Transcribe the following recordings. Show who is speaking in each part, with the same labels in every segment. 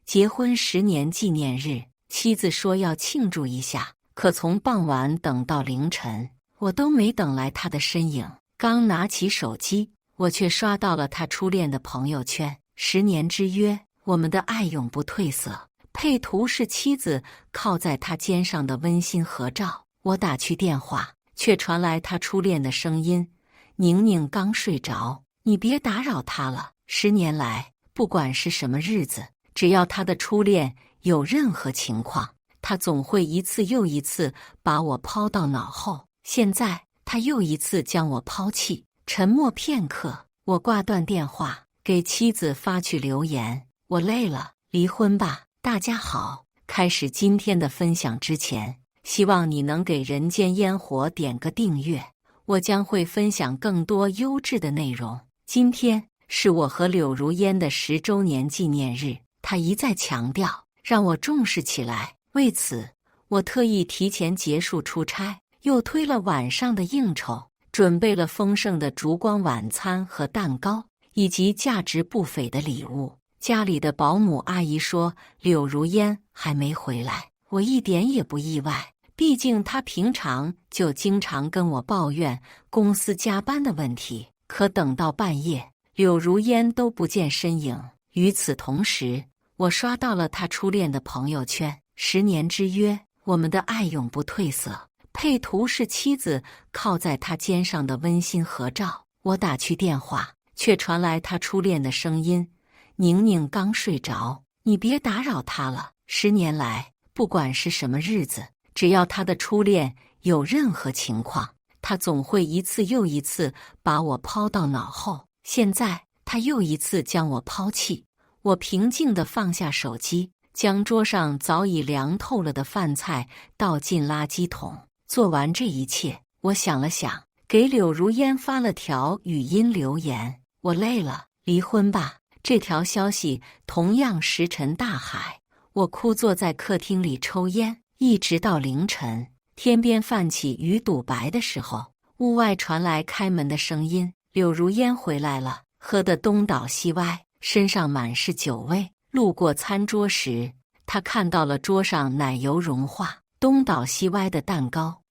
Speaker 1: 结婚10年纪念日，妻子说要庆祝一下，可从傍晚等到凌晨，我都没等来他的身影。刚拿起手机，我却刷到了他初恋的朋友圈，10年之约，我们的爱永不褪色。配图是妻子靠在他肩上的温馨合照。我打去电话，却传来他初恋的声音：宁宁刚睡着，你别打扰他了。10年来，不管是什么日子，只要他的初恋有任何情况，他总会一次又一次把我抛到脑后。现在他又一次将我抛弃。沉默片刻，我挂断电话，给妻子发去留言：我累了，离婚吧。大家好，开始今天的分享之前，希望你能给人间烟火点个订阅，我将会分享更多优质的内容。今天是我和柳如烟的10周年纪念日，她一再强调让我重视起来。为此，我特意提前结束出差，又推了晚上的应酬，准备了丰盛的烛光晚餐和蛋糕，以及价值不菲的礼物。家里的保姆阿姨说柳如烟还没回来，我一点也不意外，毕竟她平常就经常跟我抱怨公司加班的问题。可等到半夜，柳如烟都不见身影。与此同时，我刷到了她初恋的朋友圈：10年之约，我们的爱永不褪色。配图是妻子靠在他肩上的温馨合照。我打去电话，却传来他初恋的声音：宁宁刚睡着，你别打扰他了。10年来，不管是什么日子，只要他的初恋有任何情况，他总会一次又一次把我抛到脑后。现在他又一次将我抛弃。我平静地放下手机，将桌上早已凉透了的饭菜倒进垃圾桶。做完这一切，我想了想，给柳如烟发了条语音留言：我累了，离婚吧。这条消息同样石沉大海。我枯坐在客厅里抽烟，一直到凌晨。天边泛起鱼肚白的时候，屋外传来开门的声音：柳如烟回来了，喝得东倒西歪，身上满是酒味。路过餐桌时，他看到了桌上奶油融化、东倒西歪的蛋糕，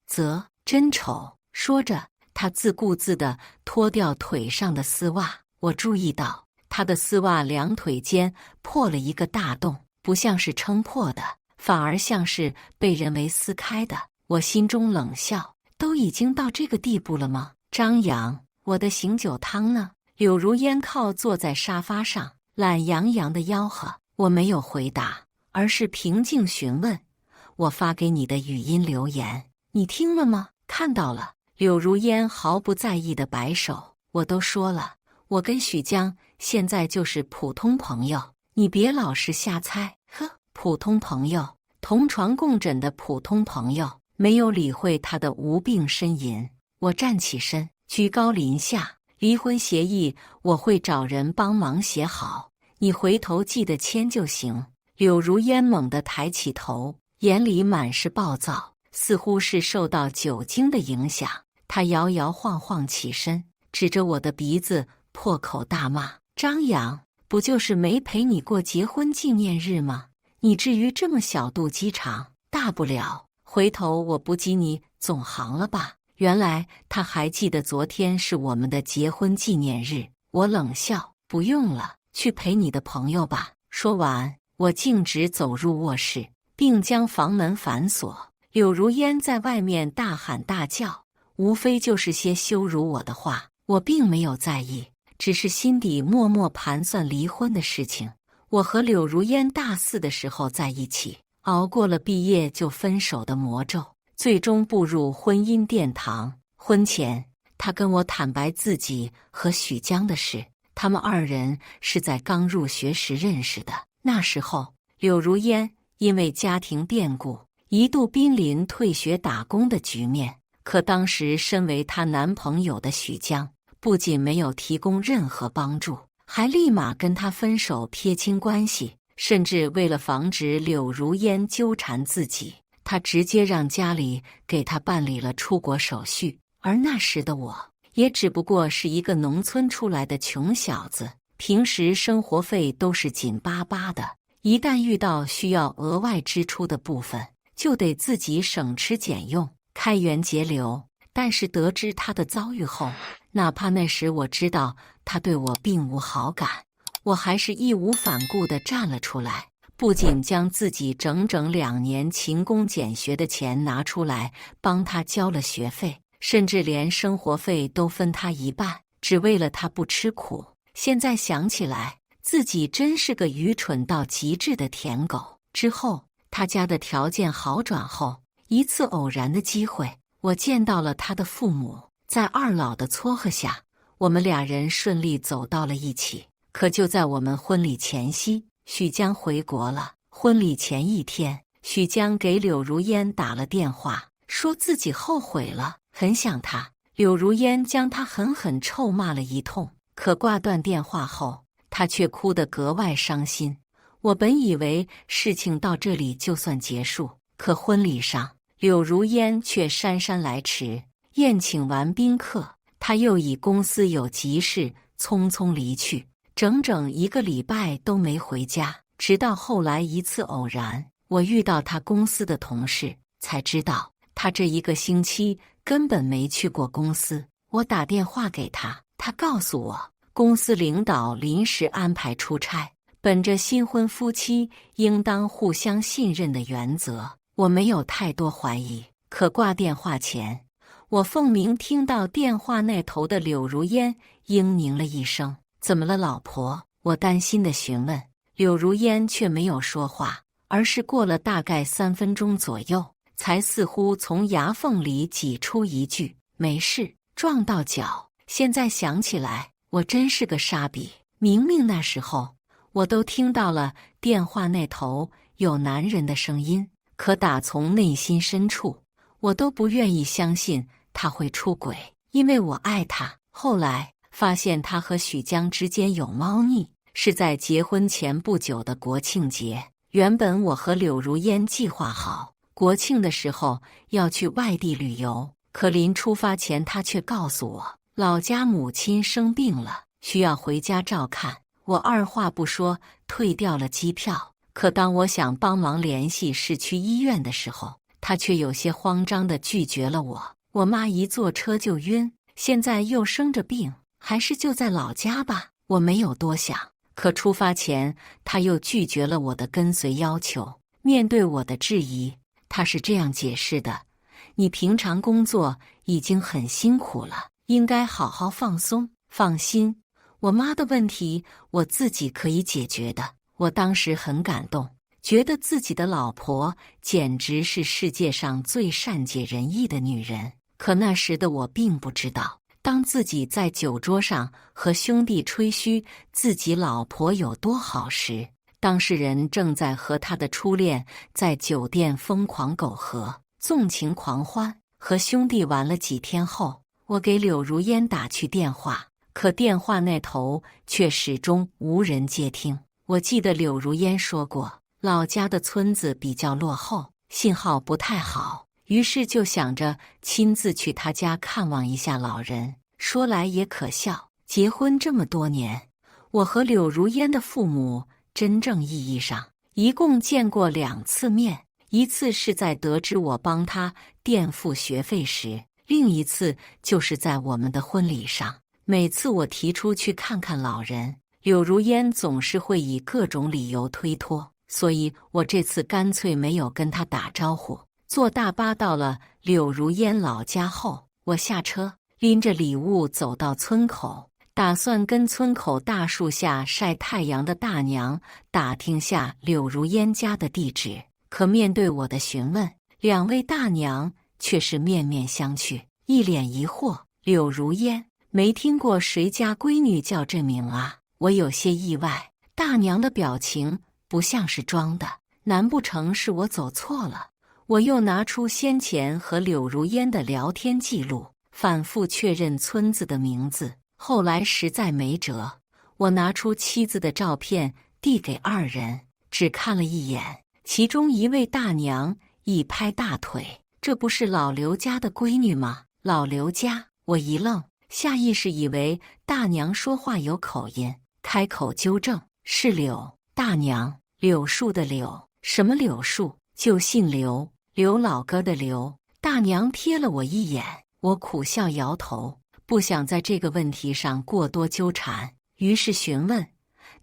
Speaker 1: 真丑。说着，他自顾自地脱掉腿上的丝袜。我注意到他的丝袜两腿间破了一个大洞，不像是撑破的，反而像是被人为撕开的。我心中冷笑，都已经到这个地步了吗？张扬，我的醒酒汤呢？柳如烟靠坐在沙发上，懒洋洋的吆喝。我没有回答，而是平静询问：我发给你的语音留言，你听了吗？看到了。柳如烟毫不在意的摆手：我都说了，我跟许江现在就是普通朋友，你别老是瞎猜。呵，普通朋友，同床共枕的普通朋友。没有理会他的无病呻吟，我站起身，居高临下：离婚协议我会找人帮忙写好，你回头记得签就行。柳如烟猛地抬起头，眼里满是暴躁，似乎是受到酒精的影响。他摇摇晃晃起身，指着我的鼻子破口大骂：张扬，不就是没陪你过结婚纪念日吗？你至于这么小肚鸡肠？大不了回头我不记你总行了吧？原来他还记得昨天是我们的结婚纪念日。我冷笑：不用了，去陪你的朋友吧。说完，我径直走入卧室，并将房门反锁。柳如烟在外面大喊大叫，无非就是些羞辱我的话，我并没有在意，只是心底默默盘算离婚的事情。我和柳如烟大4的时候在一起，熬过了毕业就分手的魔咒，最终步入婚姻殿堂。婚前，他跟我坦白自己和许江的事，他们2人是在刚入学时认识的。那时候，柳如烟因为家庭变故，一度濒临退学打工的局面。可当时身为她男朋友的许江，不仅没有提供任何帮助，还立马跟她分手撇清关系。甚至为了防止柳如烟纠缠自己，他直接让家里给他办理了出国手续。而那时的我，也只不过是一个农村出来的穷小子，平时生活费都是紧巴巴的，一旦遇到需要额外支出的部分，就得自己省吃俭用，开源节流。但是得知他的遭遇后，哪怕那时我知道他对我并无好感，我还是义无反顾地站了出来，不仅将自己整整2年勤工俭学的钱拿出来帮他交了学费，甚至连生活费都分他一半，只为了他不吃苦。现在想起来，自己真是个愚蠢到极致的舔狗。之后，他家的条件好转后，一次偶然的机会，我见到了他的父母。在二老的撮合下，我们俩人顺利走到了一起。可就在我们婚礼前夕，许江回国了。婚礼前一天，许江给柳如烟打了电话，说自己后悔了，很想他。柳如烟将他狠狠臭骂了一通，可挂断电话后，他却哭得格外伤心。我本以为事情到这里就算结束，可婚礼上，柳如烟却姗姗来迟。宴请完宾客，他又以公司有急事匆匆离去，整整1个礼拜都没回家。直到后来一次偶然，我遇到他公司的同事，才知道他这1个星期根本没去过公司。我打电话给他，他告诉我，公司领导临时安排出差，本着新婚夫妻应当互相信任的原则，我没有太多怀疑。可挂电话前，我分明听到电话那头的柳如烟嘤咛了一声：“怎么了，老婆？”我担心地询问，柳如烟却没有说话，而是过了大概3分钟左右，才似乎从牙缝里挤出一句：“没事，撞到脚。”现在想起来，我真是个傻逼。明明那时候我都听到了电话那头有男人的声音，可打从内心深处，我都不愿意相信他会出轨，因为我爱他。后来发现他和许江之间有猫腻，是在结婚前不久的国庆节。原本我和柳如烟计划好国庆的时候要去外地旅游，可临出发前他却告诉我，老家母亲生病了，需要回家照看。我二话不说退掉了机票。可当我想帮忙联系市区医院的时候，他却有些慌张地拒绝了我。我妈一坐车就晕，现在又生着病，还是就在老家吧。我没有多想，可出发前他又拒绝了我的跟随要求。面对我的质疑，他是这样解释的：“你平常工作已经很辛苦了，应该好好放松。放心，我妈的问题我自己可以解决的。”我当时很感动，觉得自己的老婆简直是世界上最善解人意的女人。可那时的我并不知道，当自己在酒桌上和兄弟吹嘘自己老婆有多好时，当事人正在和他的初恋在酒店疯狂苟合，纵情狂欢。和兄弟玩了几天后，我给柳如烟打去电话，可电话那头却始终无人接听。我记得柳如烟说过，老家的村子比较落后，信号不太好，于是就想着亲自去他家看望一下老人。说来也可笑，结婚这么多年，我和柳如烟的父母真正意义上一共见过2次面，一次是在得知我帮他垫付学费时，另一次就是在我们的婚礼上。每次我提出去看看老人，柳如烟总是会以各种理由推脱，所以我这次干脆没有跟他打招呼。坐大巴到了柳如烟老家后，我下车，拎着礼物走到村口，打算跟村口大树下晒太阳的大娘打听下柳如烟家的地址。可面对我的询问，2位大娘却是面面相觑，一脸疑惑。柳如烟，没听过谁家闺女叫这名啊？我有些意外，大娘的表情不像是装的，难不成是我走错了？我又拿出先前和柳如烟的聊天记录，反复确认村子的名字。后来实在没辙，我拿出妻子的照片递给2人，只看了一眼，其中一位大娘一拍大腿：“这不是老刘家的闺女吗？”老刘家？我一愣，下意识以为大娘说话有口音，开口纠正：“是柳大娘。”柳树的柳，什么柳树？就姓刘，刘老根的刘。大娘瞥了我一眼，我苦笑摇头，不想在这个问题上过多纠缠，于是询问：“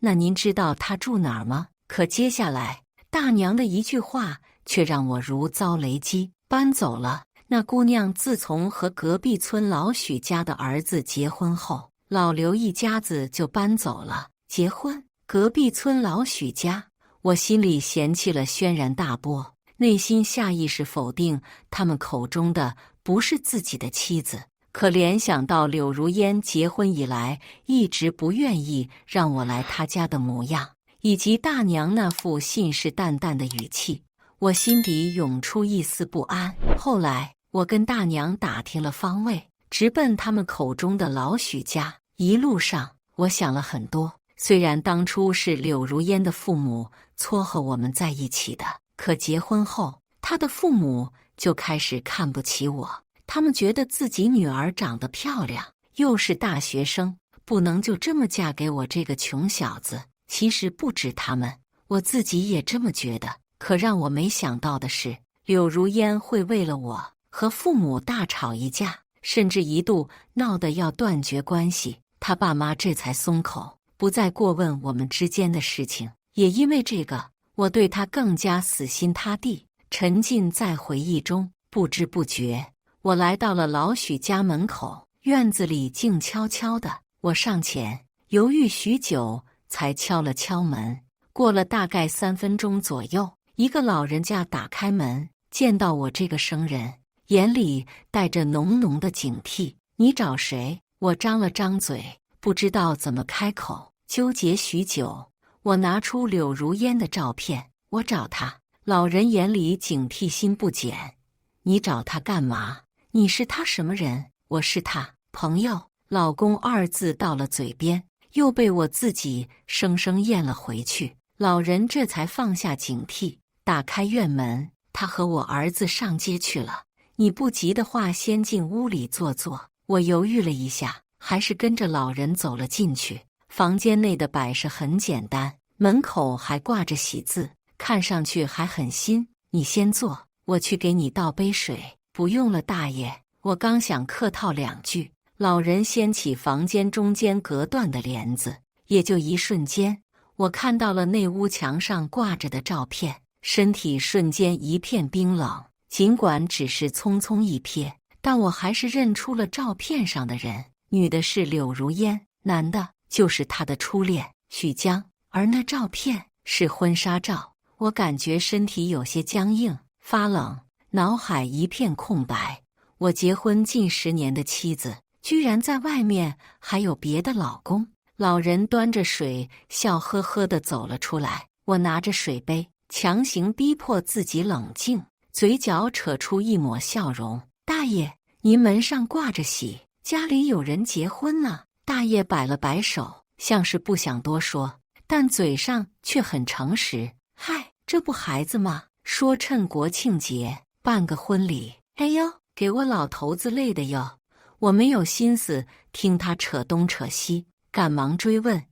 Speaker 1: 那您知道他住哪儿吗？”可接下来大娘的一句话却让我如遭雷击：“搬走了。”那姑娘自从和隔壁村老许家的儿子结婚后，老刘一家子就搬走了。结婚？隔壁村老许家？我心里嫌弃了轩然大波，内心下意识否定他们口中的不是自己的妻子。可联想到柳如烟结婚以来一直不愿意让我来她家的模样，以及大娘那副信誓旦旦的语气，我心底涌出一丝不安。后来我跟大娘打听了方位，直奔他们口中的老许家。一路上我想了很多，虽然当初是柳如烟的父母撮合我们在一起的，可结婚后她的父母就开始看不起我。他们觉得自己女儿长得漂亮，又是大学生，不能就这么嫁给我这个穷小子。其实不止他们，我自己也这么觉得。可让我没想到的是，柳如烟会为了我和父母大吵一架，甚至一度闹得要断绝关系。他爸妈这才松口，不再过问我们之间的事情。也因为这个，我对他更加死心塌地，沉浸在回忆中。不知不觉我来到了老许家门口，院子里静悄悄的。我上前犹豫许久，才敲了敲门。过了大概3分钟左右，一个老人家打开门，见到我这个生人，眼里带着浓浓的警惕。你找谁？我张了张嘴，不知道怎么开口，纠结许久。我拿出柳如烟的照片，我找她。老人眼里警惕心不减。你找她干嘛？你是她什么人？我是她朋友。老公2字到了嘴边，又被我自己生生咽了回去。老人这才放下警惕，打开院门，他和我儿子上街去了。你不急的话，先进屋里坐坐。我犹豫了一下，还是跟着老人走了进去。房间内的摆设很简单，门口还挂着喜字，看上去还很新。你先坐，我去给你倒杯水。不用了，大爷。我刚想客套2句，老人掀起房间中间隔断的帘子，也就一瞬间，我看到了内屋墙上挂着的照片，身体瞬间一片冰冷。尽管只是匆匆一瞥，但我还是认出了照片上的人。女的是柳如烟，男的就是她的初恋许江。而那照片是婚纱照。我感觉身体有些僵硬发冷，脑海一片空白。我结婚近10年的妻子，居然在外面还有别的老公。老人端着水，笑呵呵地走了出来。我拿着水杯，强行逼迫自己冷静，嘴角扯出一抹笑容。大爷，您门上挂着喜，家里有人结婚呢。大爷摆了摆手，像是不想多说，但嘴上却很诚实。嗨，这不孩子吗？说趁国庆节办个婚礼。哎呦，给我老头子累的哟！我没有心思听他扯东扯西，赶忙追问：“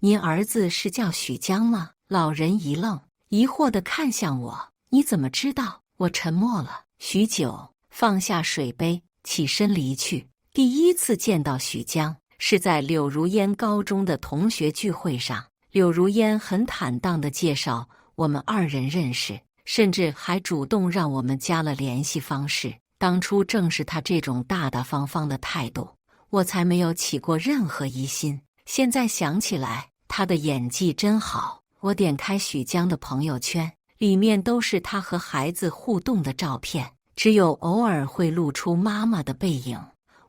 Speaker 1: 您儿子是叫许江吗？”老人一愣，疑惑地看向我：“你怎么知道？”我沉默了许久，放下水杯，起身离去。第一次见到许江，是在柳如烟高中的同学聚会上。柳如烟很坦荡地介绍我们2人认识，甚至还主动让我们加了联系方式。当初正是他这种大大方方的态度，我才没有起过任何疑心。现在想起来，他的演技真好。我点开许江的朋友圈，里面都是他和孩子互动的照片，只有偶尔会露出妈妈的背影。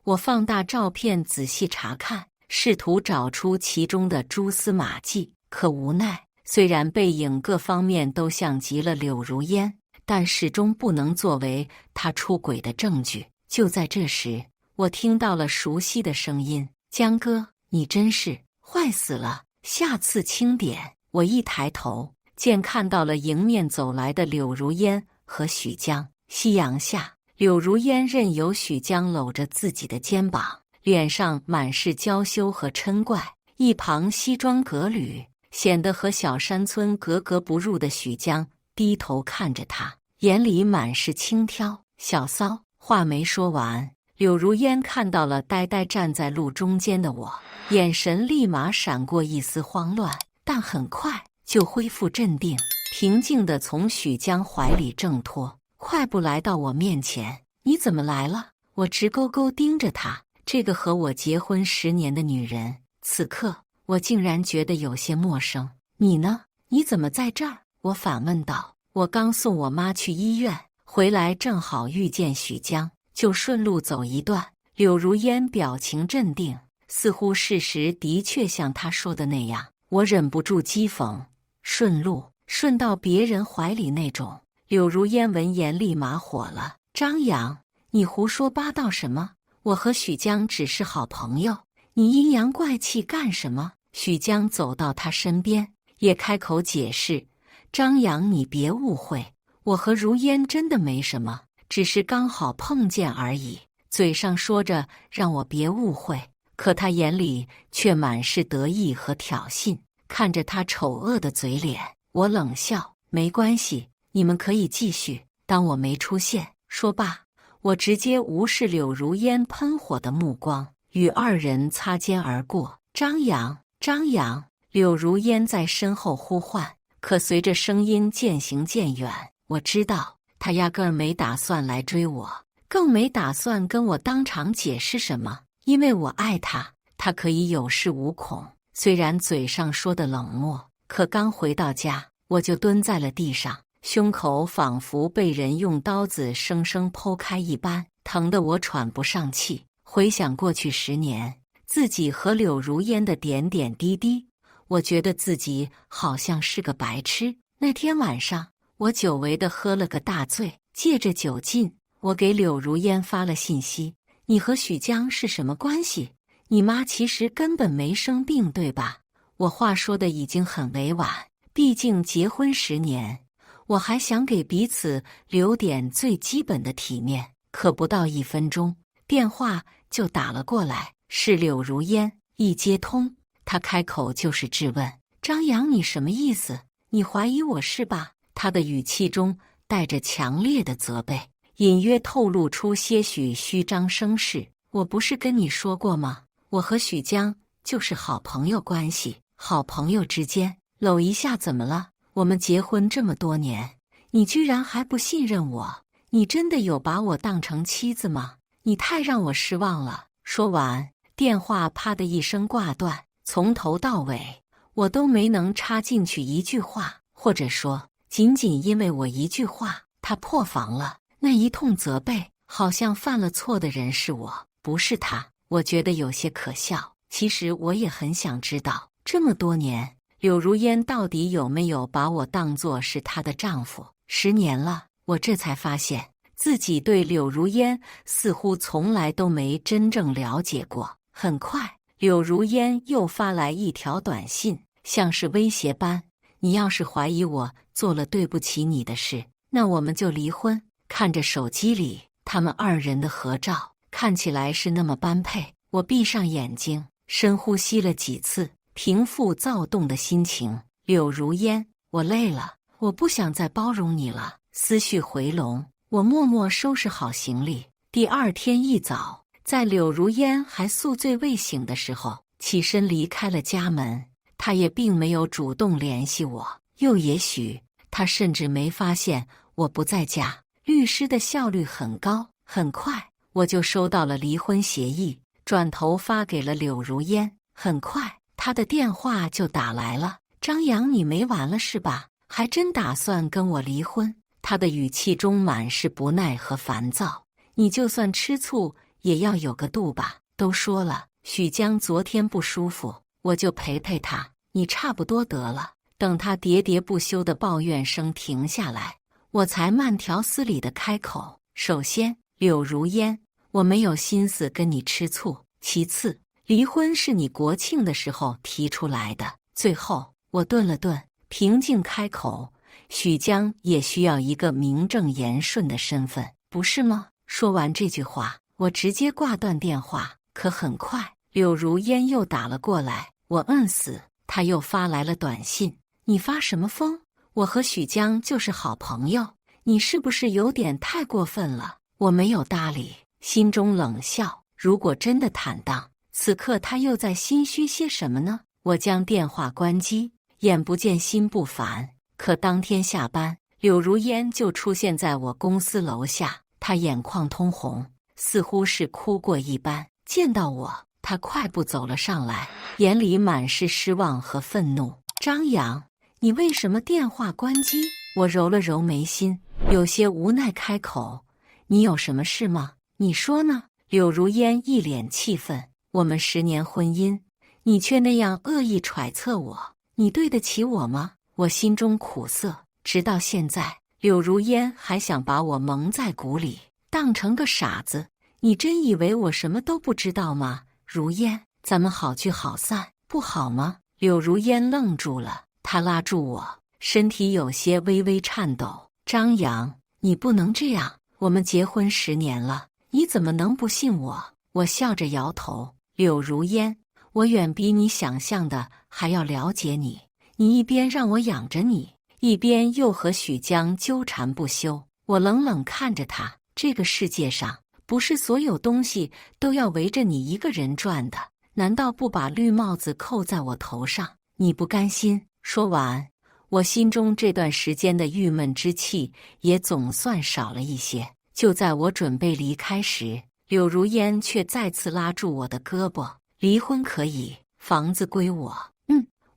Speaker 1: 我放大照片仔细查看，试图找出其中的蛛丝马迹，可无奈，虽然背影各方面都像极了柳如烟，但始终不能作为他出轨的证据。就在这时，我听到了熟悉的声音：“江哥，你真是坏死了，下次轻点。”我一抬头，见看到了迎面走来的柳如烟和许江。夕阳下，柳如烟任由许江搂着自己的肩膀，脸上满是娇羞和嗔怪。一旁西装革履、显得和小山村格格不入的许江低头看着他，眼里满是轻佻。小骚，话没说完，柳如烟看到了呆呆站在路中间的我，眼神立马闪过一丝慌乱，但很快就恢复镇定，平静地从许江怀里挣脱，快步来到我面前。你怎么来了？我直勾勾盯着他，这个和我结婚10年的女人，此刻我竟然觉得有些陌生。你呢？你怎么在这儿？我反问道。我刚送我妈去医院，回来正好遇见许江，就顺路走一段。柳如烟表情镇定，似乎事实的确像她说的那样。我忍不住讥讽：顺路，顺到别人怀里那种。柳如烟闻言立马火了：张扬，你胡说八道什么？我和许江只是好朋友，你阴阳怪气干什么？许江走到他身边，也开口解释：张扬，你别误会，我和如烟真的没什么，只是刚好碰见而已。嘴上说着让我别误会，可他眼里却满是得意和挑衅。看着他丑恶的嘴脸，我冷笑：没关系，你们可以继续，当我没出现。说罢，我直接无视柳如烟喷火的目光，与二人擦肩而过。张扬，张扬！柳如烟在身后呼唤，可随着声音渐行渐远，我知道他压根儿没打算来追我，更没打算跟我当场解释什么。因为我爱他，他可以有恃无恐。虽然嘴上说的冷漠，可刚回到家，我就蹲在了地上，胸口仿佛被人用刀子生生剖开一般，疼得我喘不上气。回想过去10年，自己和柳如烟的点点滴滴，我觉得自己好像是个白痴。那天晚上，我久违地喝了个大醉，借着酒劲，我给柳如烟发了信息：你和许江是什么关系？你妈其实根本没生病，对吧？我话说的已经很委婉，毕竟结婚10年，我还想给彼此留点最基本的体面。可不到1分钟，电话就打了过来，是柳如烟。一接通，她开口就是质问：张扬，你什么意思？你怀疑我是吧？她的语气中带着强烈的责备，隐约透露出些许虚张声势。我不是跟你说过吗？我和许江就是好朋友关系，好朋友之间搂一下怎么了？我们结婚这么多年，你居然还不信任我？你真的有把我当成妻子吗？你太让我失望了。说完，电话啪的一声挂断。从头到尾，我都没能插进去一句话，或者说，仅仅因为我一句话，他破防了。那一通责备，好像犯了错的人是我，不是他。我觉得有些可笑。其实我也很想知道，这么多年，柳如烟到底有没有把我当作是她的丈夫？10年了，我这才发现自己对柳如烟似乎从来都没真正了解过。很快，柳如烟又发来一条短信，像是威胁般：你要是怀疑我做了对不起你的事，那我们就离婚。看着手机里他们2人的合照，看起来是那么般配。我闭上眼睛，深呼吸了几次，平复躁动的心情。柳如烟，我累了，我不想再包容你了。思绪回笼，我默默收拾好行李。第2天一早，在柳如烟还宿醉未醒的时候，起身离开了家门。她也并没有主动联系我，又也许她甚至没发现我不在家。律师的效率很高，很快我就收到了离婚协议，转头发给了柳如烟。很快，她的电话就打来了：张扬，你没完了是吧？还真打算跟我离婚？她的语气中满是不耐和烦躁。你就算吃醋，也要有个度吧。都说了，许江昨天不舒服，我就陪陪他，你差不多得了。等他喋喋不休的抱怨声停下来，我才慢条斯理地开口：首先，柳如烟，我没有心思跟你吃醋。其次，离婚是你国庆的时候提出来的。最后，我顿了顿，平静开口：许江也需要一个名正言顺的身份，不是吗？说完这句话，我直接挂断电话。可很快，柳如烟又打了过来，我死他又发来了短信：你发什么疯？我和许江就是好朋友，你是不是有点太过分了？我没有搭理，心中冷笑。如果真的坦荡，此刻他又在心虚些什么呢？我将电话关机，眼不见心不烦。可当天下班，柳如烟就出现在我公司楼下，她眼眶通红，似乎是哭过一般。见到我，她快步走了上来，眼里满是失望和愤怒。张扬，你为什么电话关机？我揉了揉眉心，有些无奈开口：你有什么事吗？你说呢？柳如烟一脸气愤：我们10年婚姻，你却那样恶意揣测我，你对得起我吗？我心中苦涩，直到现在，柳如烟还想把我蒙在鼓里，当成个傻子。你真以为我什么都不知道吗？如烟，咱们好聚好散，不好吗？柳如烟愣住了，她拉住我，身体有些微微颤抖。张扬，你不能这样，我们结婚10年了，你怎么能不信我？我笑着摇头。柳如烟，我远比你想象的还要了解你。你一边让我养着你，一边又和许江纠缠不休。我冷冷看着他，这个世界上不是所有东西都要围着你一个人转的，难道不把绿帽子扣在我头上？你不甘心？说完，我心中这段时间的郁闷之气也总算少了一些。就在我准备离开时，柳如烟却再次拉住我的胳膊：离婚可以，房子归我。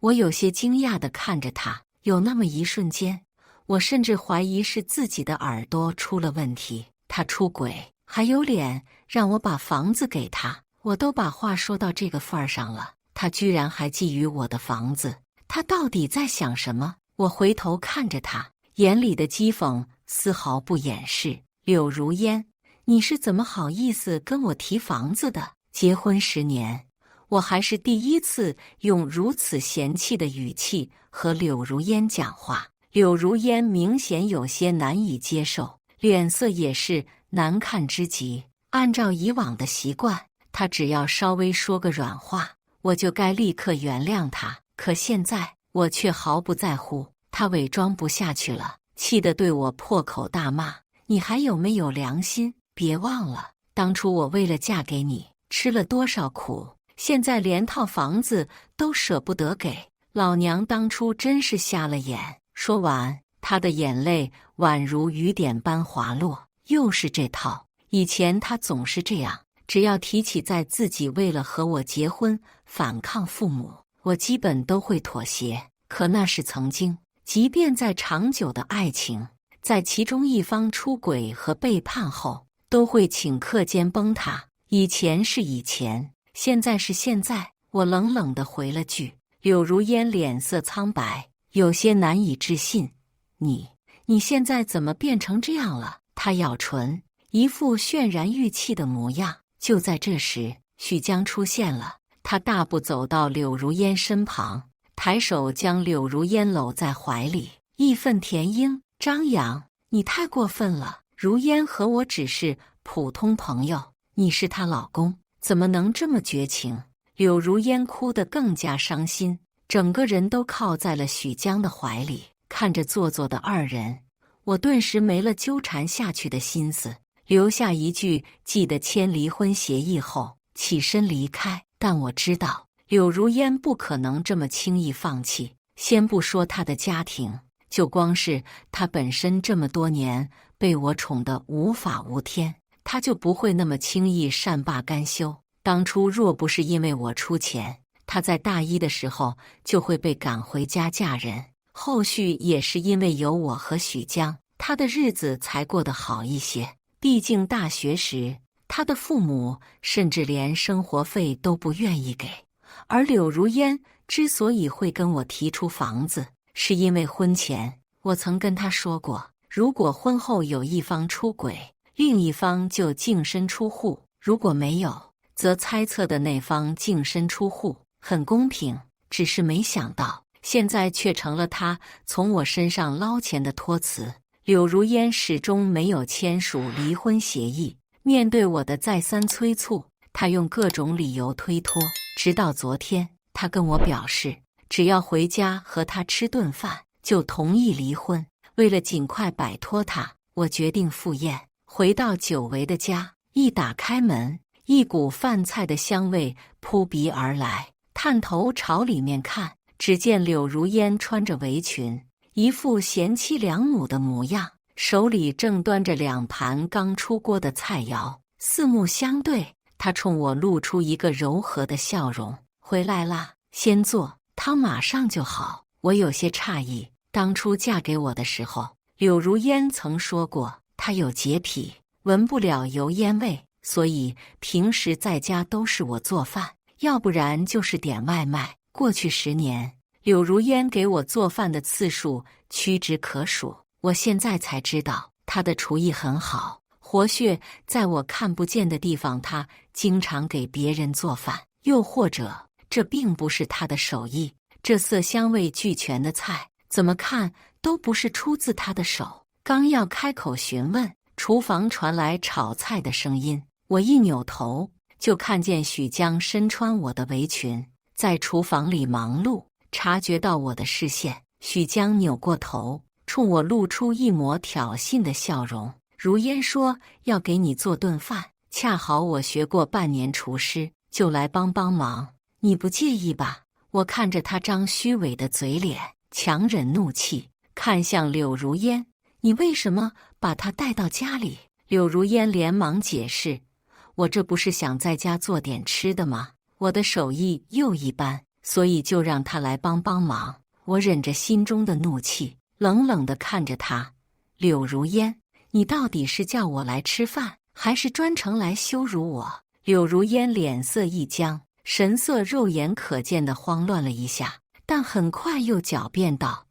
Speaker 1: 我有些惊讶地看着他，有那么一瞬间，我甚至怀疑是自己的耳朵出了问题。他出轨，还有脸让我把房子给他？我都把话说到这个份儿上了，他居然还觊觎我的房子，他到底在想什么？我回头看着他，眼里的讥讽丝毫不掩饰。柳如烟，你是怎么好意思跟我提房子的？结婚10年。我还是第一次用如此嫌弃的语气和柳如烟讲话。柳如烟明显有些难以接受，脸色也是难看之极。按照以往的习惯，她只要稍微说个软话，我就该立刻原谅她。可现在我却毫不在乎，她伪装不下去了，气得对我破口大骂：你还有没有良心？别忘了，当初我为了嫁给你，吃了多少苦，现在连套房子都舍不得给，老娘当初真是瞎了眼。说完，他的眼泪宛如雨点般滑落。又是这套，以前他总是这样，只要提起在自己为了和我结婚反抗父母，我基本都会妥协。可那是曾经，即便在长久的爱情，在其中一方出轨和背叛后，都会顷刻间崩塌。以前是以前，现在是现在。我冷冷地回了句。柳如烟脸色苍白，有些难以置信：你现在怎么变成这样了？她咬唇，一副渲然欲泣的模样。就在这时，许江出现了，他大步走到柳如烟身旁，抬手将柳如烟搂在怀里，义愤填膺：张扬，你太过分了！如烟和我只是普通朋友，你是她老公，怎么能这么绝情？柳如烟哭得更加伤心，整个人都靠在了许江的怀里。看着做作的二人，我顿时没了纠缠下去的心思，留下一句记得签离婚协议后起身离开。但我知道柳如烟不可能这么轻易放弃，先不说她的家庭，就光是她本身这么多年被我宠得无法无天，她就不会那么轻易善罢甘休。当初若不是因为我出钱，她在大一的时候就会被赶回家嫁人，后续也是因为有我和许江，她的日子才过得好一些。毕竟大学时，她的父母甚至连生活费都不愿意给。而柳如烟之所以会跟我提出房子，是因为婚前我曾跟她说过，如果婚后有一方出轨，另一方就净身出户，如果没有，则猜测的那方净身出户，很公平。只是没想到，现在却成了他从我身上捞钱的托词。柳如烟始终没有签署离婚协议，面对我的再三催促，他用各种理由推脱。直到昨天，他跟我表示，只要回家和他吃顿饭，就同意离婚。为了尽快摆脱他，我决定赴宴。回到久违的家，一打开门，一股饭菜的香味扑鼻而来。探头朝里面看，只见柳如烟穿着围裙，一副贤妻良母的模样，手里正端着2盘刚出锅的菜肴。四目相对，她冲我露出一个柔和的笑容。回来啦，先坐，汤马上就好。我有些诧异，当初嫁给我的时候，柳如烟曾说过她有洁癖，闻不了油烟味，所以平时在家都是我做饭，要不然就是点外卖。过去10年，柳如烟给我做饭的次数屈指可数。我现在才知道，她的厨艺很好，活学在我看不见的地方，她经常给别人做饭，又或者这并不是她的手艺。这色香味俱全的菜，怎么看都不是出自她的手。刚要开口询问，厨房传来炒菜的声音。我一扭头，就看见许江身穿我的围裙，在厨房里忙碌。察觉到我的视线，许江扭过头，冲我露出一抹挑衅的笑容。如烟说要给你做顿饭，恰好我学过半年厨师，就来帮帮忙，你不介意吧？我看着他张虚伪的嘴脸，强忍怒气，看向柳如烟，你为什么把他带到家里？柳如烟连忙解释，我这不是想在家做点吃的吗？我的手艺又一般，所以就让他来帮帮忙。我忍着心中的怒气，冷冷地看着他。柳如烟，你到底是叫我来吃饭，还是专程来羞辱我？柳如烟脸色一僵，神色肉眼可见地慌乱了一下，但很快又狡辩道，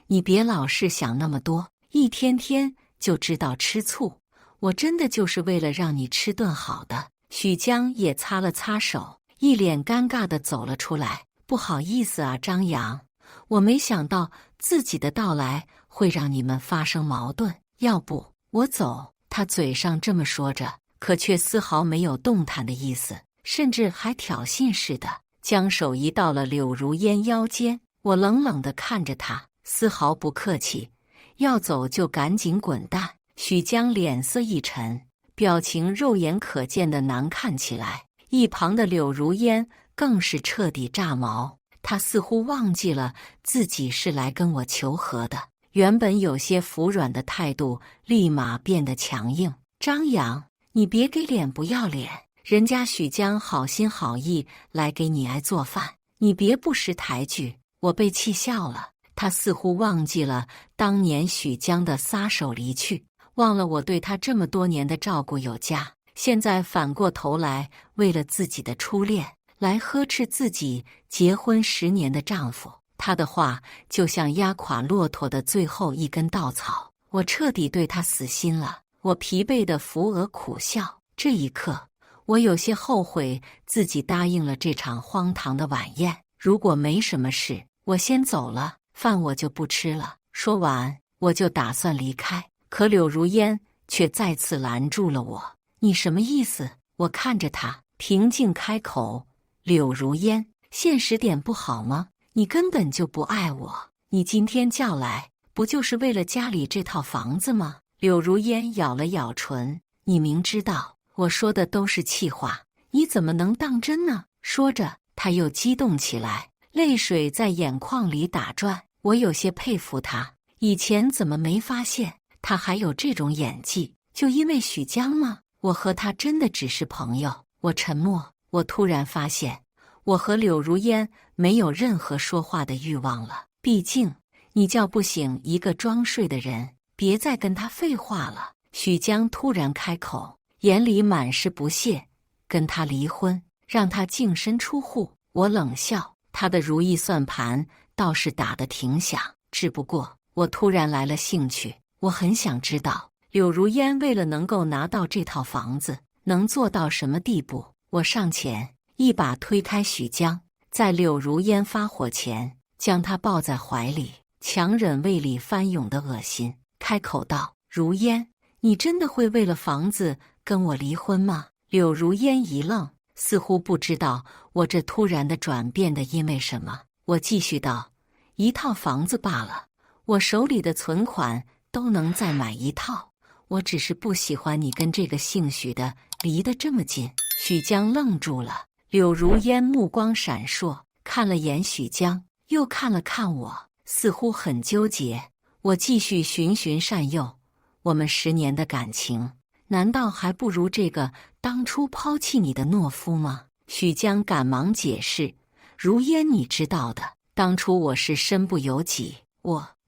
Speaker 1: 你别老是想那么多，一天天就知道吃醋。我真的就是为了让你吃顿好的。许江也擦了擦手，一脸尴尬地走了出来。不好意思啊，张扬，我没想到自己的到来会让你们发生矛盾，要不我走。他嘴上这么说着，可却丝毫没有动弹的意思，甚至还挑衅似的，将手移到了柳如烟腰间。我冷冷地看着他，丝毫不客气，要走就赶紧滚蛋。许江脸色一沉，表情肉眼可见的难看起来。一旁的柳如烟更是彻底炸毛，她似乎忘记了自己是来跟我求和的，原本有些服软的态度立马变得强硬。张扬，你别给脸不要脸，人家许江好心好意来给你爱做饭，你别不识抬举。我被气笑了，他似乎忘记了当年许江的撒手离去，忘了我对他这么多年的照顾有加，现在反过头来为了自己的初恋来呵斥自己结婚10年的丈夫。他的话就像压垮骆驼的最后一根稻草，我彻底对他死心了。我疲惫地扶额苦笑，这一刻我有些后悔自己答应了这场荒唐的晚宴。如果没什么事，我先走了，饭我就不吃了。说完我就打算离开，可柳如烟却再次拦住了我。你什么意思？我看着他，平静开口，柳如烟，现实点不好吗？你根本就不爱我，你今天叫来不就是为了家里这套房子吗？柳如烟咬了咬唇，你明知道我说的都是气话，你怎么能当真呢？说着他又激动起来，泪水在眼眶里打转。我有些佩服他，以前怎么没发现他还有这种演技？就因为许江吗？我和他真的只是朋友。我沉默，我突然发现我和柳如烟没有任何说话的欲望了。毕竟你叫不醒一个装睡的人，别再跟他废话了。许江突然开口，眼里满是不屑，跟他离婚，让他净身出户。我冷笑，他的如意算盘倒是打得挺响，只不过我突然来了兴趣，我很想知道柳如烟为了能够拿到这套房子能做到什么地步。我上前一把推开许江，在柳如烟发火前将她抱在怀里，强忍胃里翻涌的恶心，开口道，如烟，你真的会为了房子跟我离婚吗？柳如烟一愣，似乎不知道我这突然的转变的因为什么。我继续道：“一套房子罢了，我手里的存款都能再买一套。我只是不喜欢你跟这个姓许的离得这么近。”许江愣住了，柳如烟目光闪烁，看了眼许江，又看了看我，似乎很纠结。我继续循循善诱：“我们10年的感情，难道还不如这个当初抛弃你的懦夫吗？”许江赶忙解释：“如烟，你知道的，当初我是身不由己。”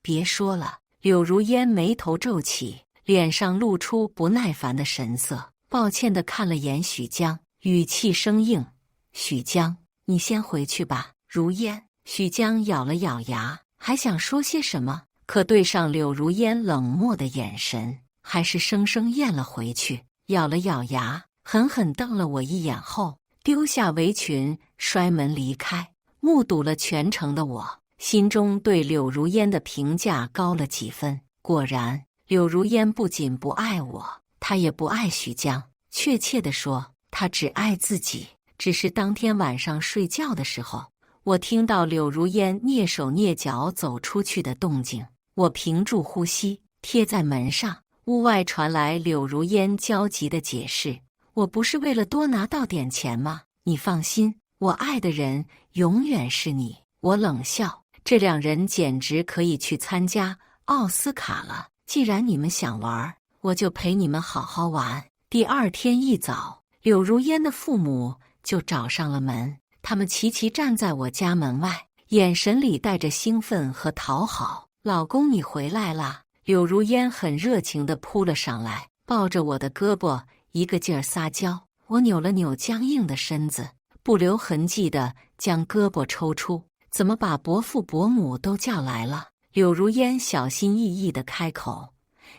Speaker 1: 别说了。柳如烟眉头皱起，脸上露出不耐烦的神色，抱歉地看了眼许江，语气生硬：“许江，你先回去吧。”如烟。许江咬了咬牙，还想说些什么，可对上柳如烟冷漠的眼神，还是生生咽了回去，咬了咬牙，狠狠瞪了我一眼后，丢下围裙摔门离开。目睹了全程的我，心中对柳如烟的评价高了几分。果然，柳如烟不仅不爱我，她也不爱许江。确切地说，她只爱自己。只是当天晚上睡觉的时候，我听到柳如烟蹑手蹑脚走出去的动静，我屏住呼吸，贴在门上。屋外传来柳如烟焦急的解释：“我不是为了多拿到点钱吗？你放心，我爱的人永远是你。”我冷笑：“这两人简直可以去参加奥斯卡了。既然你们想玩，我就陪你们好好玩。”第二天一早，柳如烟的父母就找上了门。他们齐齐站在我家门外，眼神里带着兴奋和讨好。“老公，你回来啦！”柳如烟很热情地扑了上来，抱着我的胳膊，一个劲儿撒娇。我扭了扭僵硬的身子，不留痕迹地将胳膊抽出。“怎么把伯父伯母都叫来了？”柳如烟小心翼翼地开口：“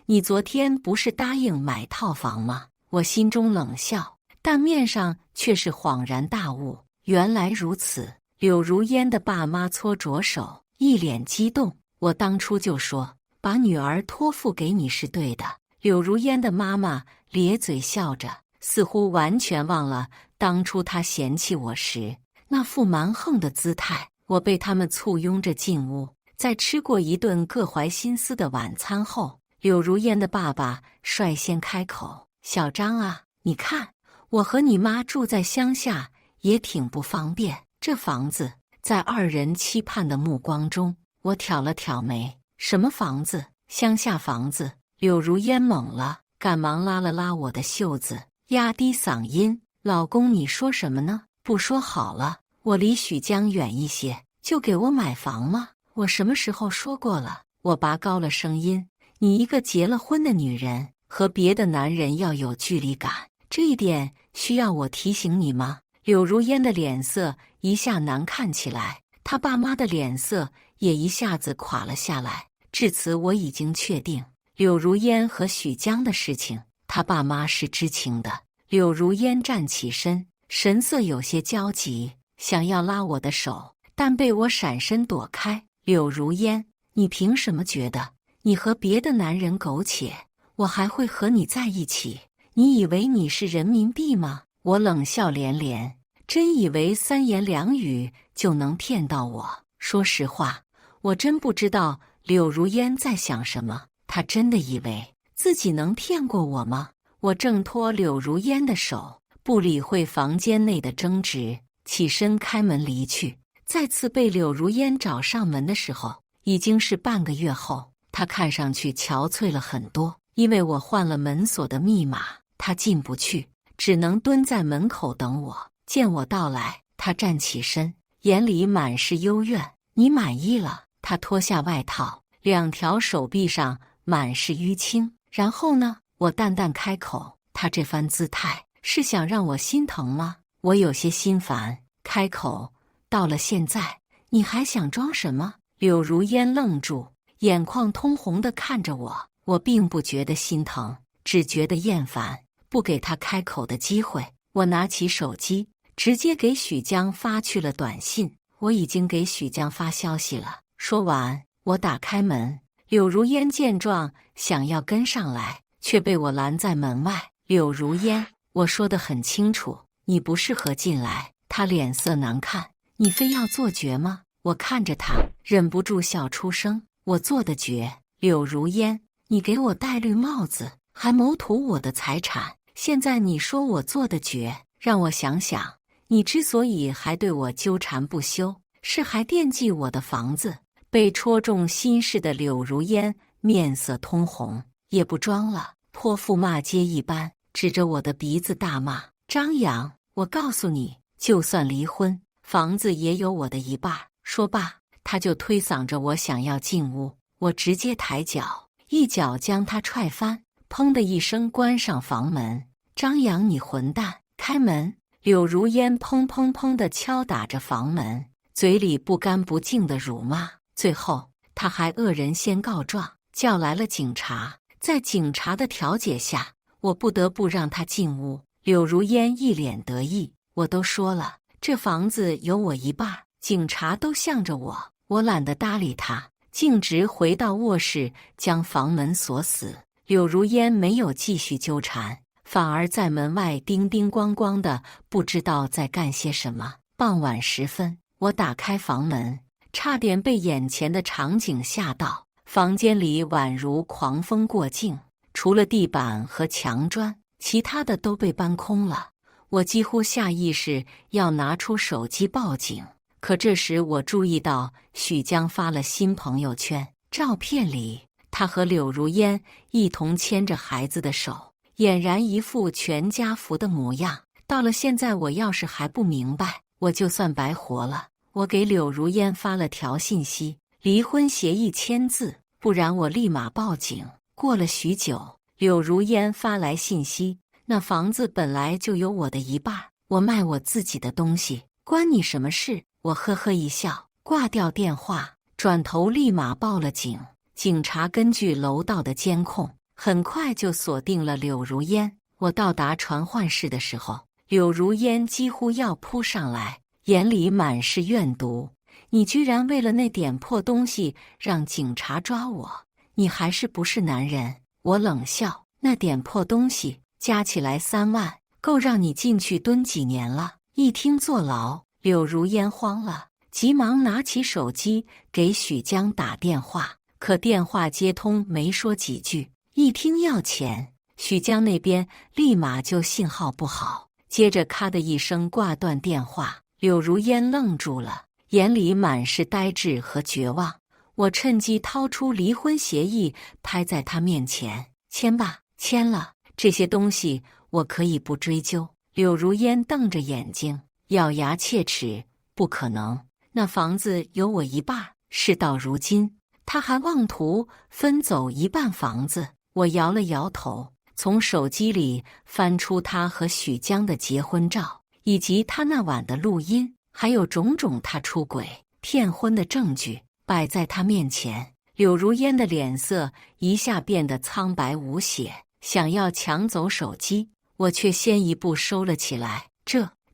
Speaker 1: 你昨天不是答应买套房吗？”我心中冷笑，但面上却是恍然大悟。原来如此。柳如烟的爸妈搓着手，一脸激动：“我当初就说，把女儿托付给你是对的。”柳如烟的妈妈咧嘴笑着，似乎完全忘了当初她嫌弃我时那副蛮横的姿态。我被他们簇拥着进屋，在吃过一顿各怀心思的晚餐后，柳如烟的爸爸率先开口：“小张啊，你看，我和你妈住在乡下也挺不方便，这房子……”在二人期盼的目光中，我挑了挑眉：“什么房子？乡下房子？”柳如烟懵了，赶忙拉了拉我的袖子，压低嗓音：“老公，你说什么呢？不说好了，我离许江远一些，就给我买房吗？我什么时候说过了？”我拔高了声音：“你一个结了婚的女人，和别的男人要有距离感，这一点需要我提醒你吗？”柳如烟的脸色一下难看起来，她爸妈的脸色也一下子垮了下来。至此，我已经确定柳如烟和许江的事情，她爸妈是知情的。柳如烟站起身，神色有些焦急，想要拉我的手，但被我闪身躲开。“柳如烟，你凭什么觉得你和别的男人苟且，我还会和你在一起？你以为你是人民币吗？”我冷笑连连，真以为3言2语就能骗到我？说实话，我真不知道柳如烟在想什么。她真的以为自己能骗过我吗？我挣脱柳如烟的手，不理会房间内的争执，起身开门离去。再次被柳如烟找上门的时候，已经是半个月后。她看上去憔悴了很多，因为我换了门锁的密码，她进不去，只能蹲在门口等我。见我到来，她站起身，眼里满是幽怨：“你满意了？”她脱下外套，2条手臂上满是淤青。然后呢？我淡淡开口。她这番姿态是想让我心疼吗？我有些心烦，开口：“到了现在，你还想装什么？”柳如烟愣住，眼眶通红地看着我。我并不觉得心疼，只觉得厌烦，不给她开口的机会。我拿起手机，直接给许江发去了短信：“我已经给许江发消息了。”说完，我打开门。柳如烟见状，想要跟上来，却被我拦在门外。“柳如烟，我说得很清楚，你不适合进来。”她脸色难看：“你非要做绝吗？”我看着他，忍不住笑出声。我做的绝，柳如烟，你给我戴绿帽子，还谋图我的财产。现在你说我做的绝，让我想想，你之所以还对我纠缠不休，是还惦记我的房子。被戳中心事的柳如烟面色通红，也不装了，泼妇骂街一般，指着我的鼻子大骂：张扬，我告诉你，就算离婚，房子也有我的一半。说罢，他就推搡着我想要进屋，我直接抬脚，一脚将他踹翻，砰的一声关上房门。张扬，你混蛋，开门！柳如烟砰砰砰地敲打着房门，嘴里不干不净的辱骂。最后，他还恶人先告状，叫来了警察。在警察的调解下，我不得不让他进屋。柳如烟一脸得意，我都说了，这房子有我一半，警察都向着我，我懒得搭理他，径直回到卧室，将房门锁死。柳如烟没有继续纠缠，反而在门外叮叮咣咣的，不知道在干些什么。傍晚时分，我打开房门，差点被眼前的场景吓到。房间里宛如狂风过境，除了地板和墙砖，其他的都被搬空了。我几乎下意识要拿出手机报警，可这时我注意到许江发了新朋友圈，照片里他和柳如烟一同牵着孩子的手，俨然一副全家福的模样。到了现在，我要是还不明白，我就算白活了。我给柳如烟发了条信息：离婚协议签字，不然我立马报警。过了许久，柳如烟发来信息：那房子本来就有我的一半，我卖我自己的东西，关你什么事？我呵呵一笑，挂掉电话，转头立马报了警。警察根据楼道的监控，很快就锁定了柳如烟。我到达传唤室的时候，柳如烟几乎要扑上来，眼里满是怨毒。你居然为了那点破东西让警察抓我，你还是不是男人？我冷笑，那点破东西加起来3万，够让你进去蹲几年了。一听坐牢，柳如烟慌了，急忙拿起手机给许江打电话，可电话接通没说几句，一听要钱，许江那边立马就信号不好，接着咔的一声挂断电话。柳如烟愣住了，眼里满是呆滞和绝望。我趁机掏出离婚协议，拍在他面前：签吧，签了，这些东西我可以不追究。柳如烟瞪着眼睛，咬牙切齿：不可能，那房子有我一半，事到如今，他还妄图分走一半房子。我摇了摇头，从手机里翻出他和许江的结婚照，以及他那晚的录音，还有种种他出轨、骗婚的证据摆在他面前。柳如烟的脸色一下变得苍白无血，想要抢走手机，我却先一步收了起来。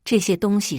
Speaker 1: 这些东西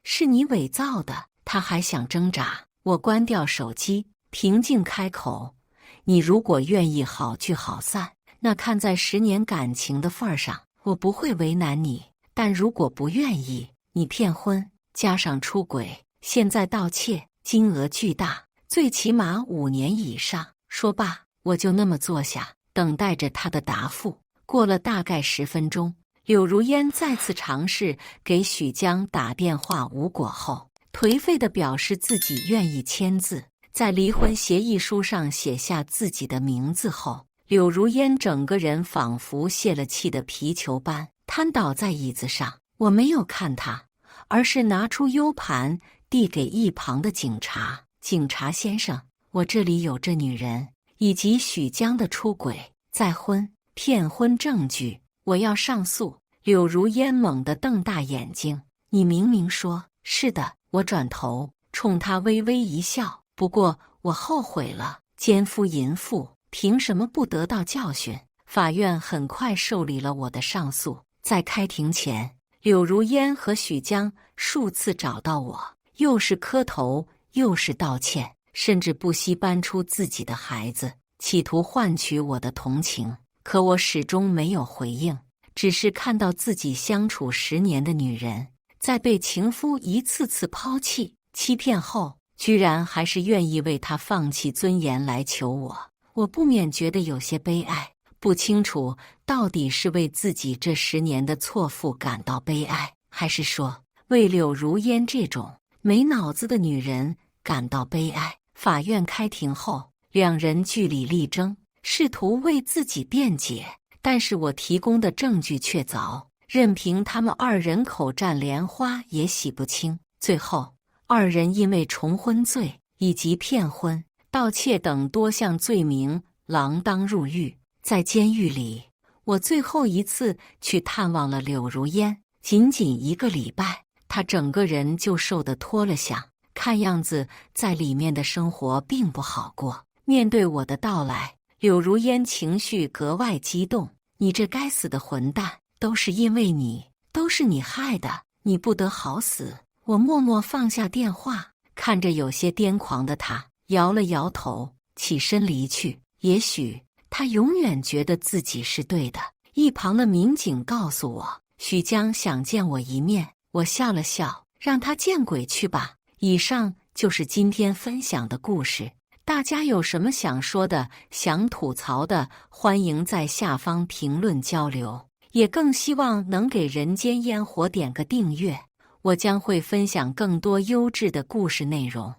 Speaker 1: 是你伪造的。他还想挣扎，我关掉手机，平静开口：你如果愿意好聚好散，那看在10年感情的份上，我不会为难你。但如果不愿意，你骗婚加上出轨，现在盗窃，金额巨大，最起码5年以上。说罢，我就那么坐下，等待着他的答复。过了大概10分钟，柳如烟再次尝试给许江打电话，无果后，颓废地表示自己愿意签字。在离婚协议书上写下自己的名字后，柳如烟整个人仿佛泄了气的皮球般瘫倒在椅子上。我没有看他，而是拿出 U 盘递给一旁的警察：警察先生，我这里有这女人以及许江的出轨、再婚、骗婚证据，我要上诉。柳如烟猛地瞪大眼睛：你明明说是的。我转头冲他微微一笑：不过我后悔了，奸夫淫妇凭什么不得到教训？法院很快受理了我的上诉。在开庭前，柳如烟和许江数次找到我，又是磕头又是道歉，甚至不惜搬出自己的孩子，企图换取我的同情。可我始终没有回应，只是看到自己相处10年的女人，在被情夫一次次抛弃、欺骗后，居然还是愿意为他放弃尊严来求我，我不免觉得有些悲哀。不清楚到底是为自己这10年的错付感到悲哀，还是说为柳如烟这种没脑子的女人感到悲哀。法院开庭后，两人据理力争，试图为自己辩解，但是我提供的证据确凿，任凭他们2人口战莲花也洗不清。最后，2人因为重婚罪以及骗婚、盗窃等多项罪名锒铛入狱。在监狱里，我最后一次去探望了柳如烟，仅仅1个礼拜，她整个人就瘦得脱了相，看样子在里面的生活并不好过。面对我的到来，柳如烟情绪格外激动：“你这该死的混蛋，都是因为你，都是你害的，你不得好死！”我默默放下电话，看着有些癫狂的他，摇了摇头，起身离去。也许他永远觉得自己是对的。一旁的民警告诉我，许江想见我一面。我笑了笑，让他见鬼去吧。以上就是今天分享的故事，大家有什么想说的、想吐槽的，欢迎在下方评论交流，也更希望能给人间烟火点个订阅，我将会分享更多优质的故事内容。